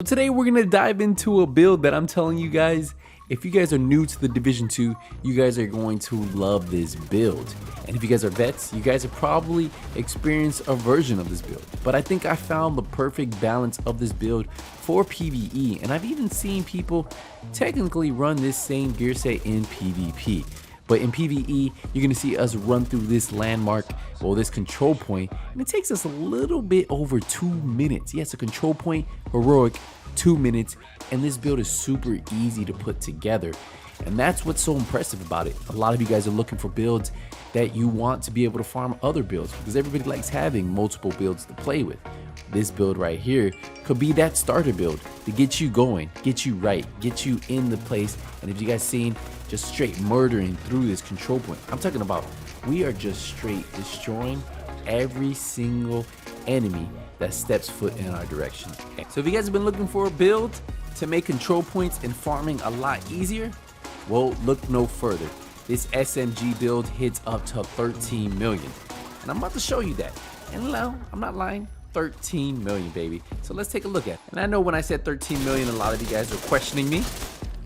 today we're gonna dive into a build that I'm telling you guys, if you guys are new to the Division 2, you guys are going to love this build. And if you guys are vets, you guys have probably experienced a version of this build. But I think I found the perfect balance of this build for PvE, and I've even seen people technically run this same gear set in PvP. But in PvE, you're gonna see us run through this landmark, well, this control point, and it takes us a little bit over 2 minutes. Yes, a control point, heroic, 2 minutes, and this build is super easy to put together. And that's what's so impressive about it. A lot of you guys are looking for builds that you want to be able to farm other builds, because everybody likes having multiple builds to play with. This build right here could be that starter build to get you going, get you right, get you in the place. And if you guys seen just straight murdering through this control point, I'm talking about we are just straight destroying every single enemy that steps foot in our direction. So if you guys have been looking for a build to make control points and farming a lot easier, well, look no further. This SMG build hits up to 13 million. And I'm about to show you that. And no, I'm not lying. 13 million, baby. So let's take a look at it. And I know when I said 13 million, a lot of you guys are questioning me.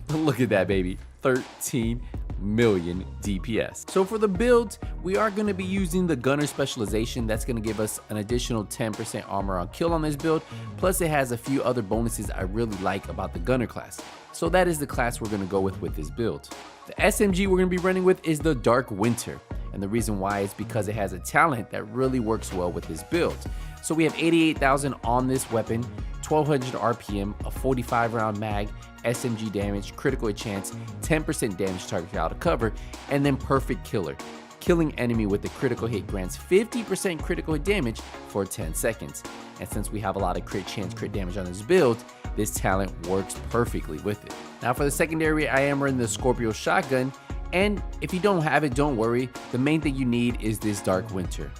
But look at that, baby. 13 million DPS. So for the build, we are going to be using the gunner specialization. That's going to give us an additional 10% armor on kill on this build. Plus it has a few other bonuses I really like about the gunner class. So that is the class we're going to go with this build. The SMG we're going to be running with is the Dark Winter. And the reason why is because it has a talent that really works well with this build. So we have 88,000 on this weapon, 1200 RPM, a 45 round mag, SMG damage, critical hit chance, 10% damage target out of cover, and then perfect killer. Killing enemy with the critical hit grants 50% critical hit damage for 10 seconds. And since we have a lot of crit chance, crit damage on this build, this talent works perfectly with it. Now for the secondary, I am running the Scorpio shotgun. And if you don't have it, don't worry. The main thing you need is this Dark Winter.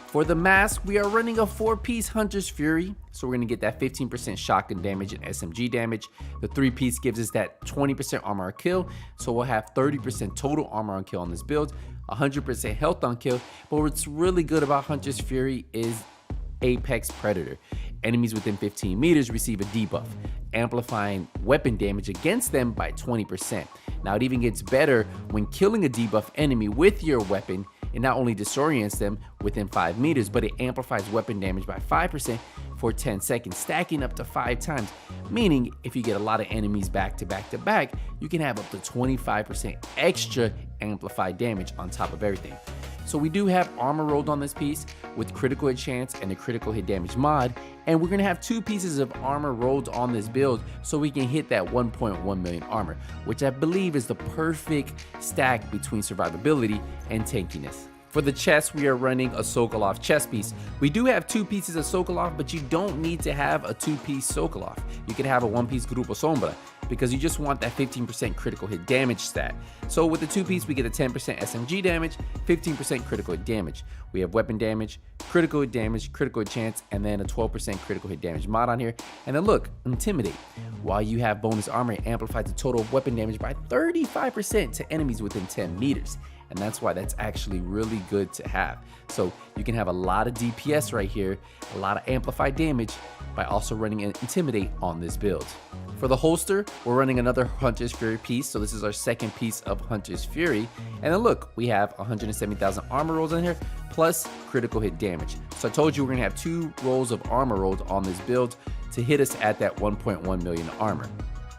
For the mask, we are running a 4-piece Hunter's Fury. So we're gonna get that 15% shotgun damage and SMG damage. The 3-piece gives us that 20% armor on kill. So we'll have 30% total armor on kill on this build, 100% health on kill. But what's really good about Hunter's Fury is Apex Predator. Enemies within 15 meters receive a debuff, amplifying weapon damage against them by 20%. Now it even gets better when killing a debuff enemy with your weapon. It not only disorients them within 5 meters, but it amplifies weapon damage by 5% for 10 seconds, stacking up to 5 times. Meaning, if you get a lot of enemies back to back to back, you can have up to 25% extra amplified damage on top of everything. So we do have armor rolled on this piece with critical hit chance and the critical hit damage mod, and we're gonna have 2 pieces of armor rolled on this build so we can hit that 1.1 million armor, which I believe is the perfect stack between survivability and tankiness. For the chest, we are running a Sokolov chest piece. We do have 2 pieces of Sokolov, but you don't need to have a 2-piece Sokolov. You can have a 1-piece Grupo Sombra, because you just want that 15% critical hit damage stat. So with the 2-piece, we get a 10% SMG damage, 15% critical hit damage. We have weapon damage, critical hit damage, critical hit chance, and then a 12% critical hit damage mod on here. And then look, Intimidate. While you have bonus armor, it amplifies the total weapon damage by 35% to enemies within 10 meters. And that's why that's actually really good to have. So you can have a lot of DPS right here, a lot of amplified damage by also running an Intimidate on this build. For the holster, we're running another Hunter's Fury piece. So this is our second piece of Hunter's Fury. And then look, we have 170,000 armor rolls in here, plus critical hit damage. So I told you we're gonna have 2 rolls of armor rolled on this build to hit us at that 1.1 million armor.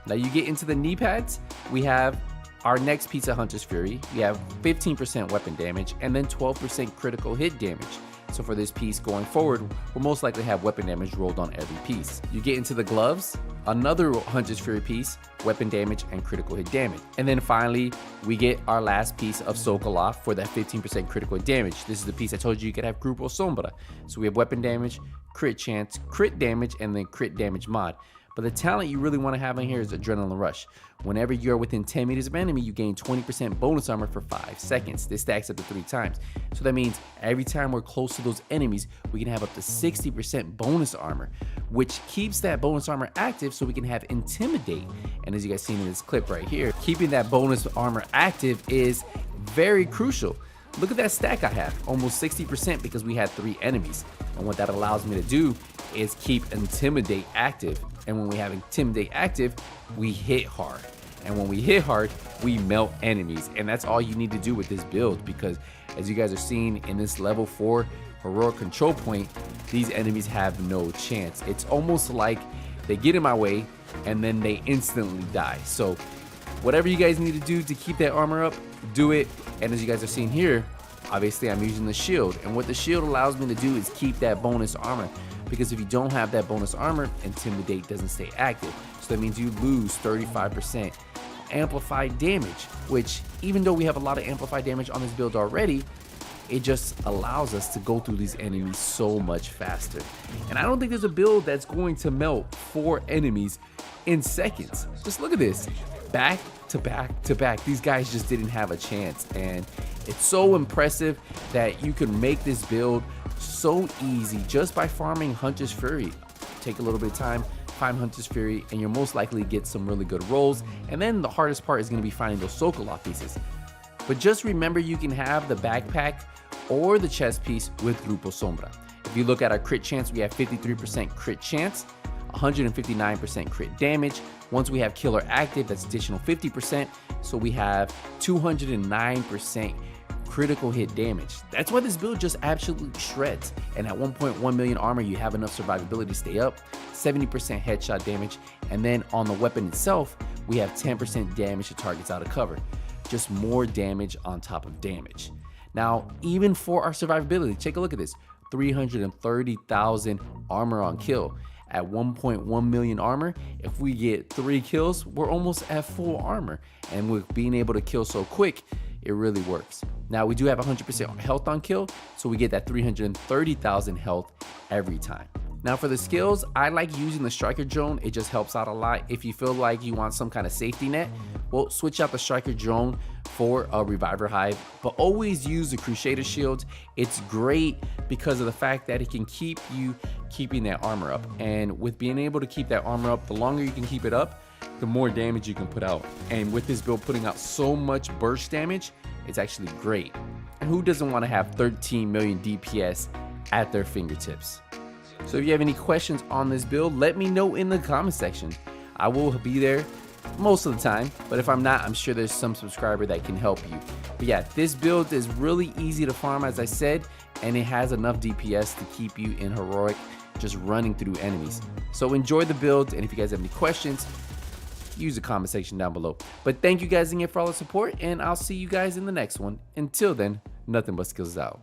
Now you get into the knee pads, we have our next piece of Hunter's Fury. We have 15% weapon damage and then 12% critical hit damage. So for this piece going forward, we'll most likely have weapon damage rolled on every piece. You get into the gloves, another Hunter's Fury piece, weapon damage and critical hit damage. And then finally, we get our last piece of Sokolov for that 15% critical hit damage. This is the piece I told you could have Grupo Sombra. So we have weapon damage, crit chance, crit damage, and then crit damage mod. But the talent you really want to have in here is Adrenaline Rush. Whenever you're within 10 meters of enemy, you gain 20% bonus armor for 5 seconds. This stacks up to 3 times. So that means every time we're close to those enemies, we can have up to 60% bonus armor, which keeps that bonus armor active so we can have Intimidate. And as you guys seen in this clip right here, keeping that bonus armor active is very crucial. look at that stack I have, almost 60% because we had 3 enemies. And what that allows me to do is keep Intimidate active. And when we have Intimidate active, we hit hard. And when we hit hard, we melt enemies. And that's all you need to do with this build, because as you guys are seeing in this level 4 heroic control point, these enemies have no chance. It's almost like they get in my way and then they instantly die. So whatever you guys need to do to keep that armor up, do it. And as you guys are seeing here, obviously I'm using the shield. And what the shield allows me to do is keep that bonus armor. Because if you don't have that bonus armor, Intimidate doesn't stay active. So that means you lose 35% amplified damage, which even though we have a lot of amplified damage on this build already, it just allows us to go through these enemies so much faster. And I don't think there's a build that's going to melt 4 enemies in seconds. Just look at this, back to back to back. These guys just didn't have a chance, and it's so impressive that you can make this build so easy just by farming Hunter's Fury. Take a little bit of time, find Hunter's Fury, and you'll most likely get some really good rolls. And then the hardest part is going to be finding those Sokolov pieces. But just remember, you can have the backpack or the chest piece with Grupo Sombra. If you look at our crit chance, we have 53% crit chance, 159% crit damage. Once we have Killer active, that's additional 50%. So we have 209% critical hit damage. That's why this build just absolutely shreds. And at 1.1 million armor, you have enough survivability to stay up, 70% headshot damage. And then on the weapon itself, we have 10% damage to targets out of cover. Just more damage on top of damage. Now, even for our survivability, take a look at this, 330,000 armor on kill. At 1.1 million armor, if we get 3 kills, we're almost at full armor. And with being able to kill so quick, it really works. Now, we do have 100% health on kill, so we get that 330,000 health every time. Now for the skills, I like using the Striker Drone. It just helps out a lot. If you feel like you want some kind of safety net, well, switch out the Striker Drone for a Reviver Hive, but always use the Crusader Shield. It's great because of the fact that it can keep you keeping that armor up. And with being able to keep that armor up, the longer you can keep it up, the more damage you can put out. And with this build putting out so much burst damage, it's actually great. And who doesn't want to have 13 million DPS at their fingertips? So if you have any questions on this build, let me know in the comment section. I will be there most of the time, but if I'm not, I'm sure there's some subscriber that can help you. But yeah, this build is really easy to farm, as I said, and it has enough DPS to keep you in heroic, just running through enemies. So enjoy the build, and if you guys have any questions, use the comment section down below. But thank you guys again for all the support, and I'll see you guys in the next one. Until then, nothing but skills out.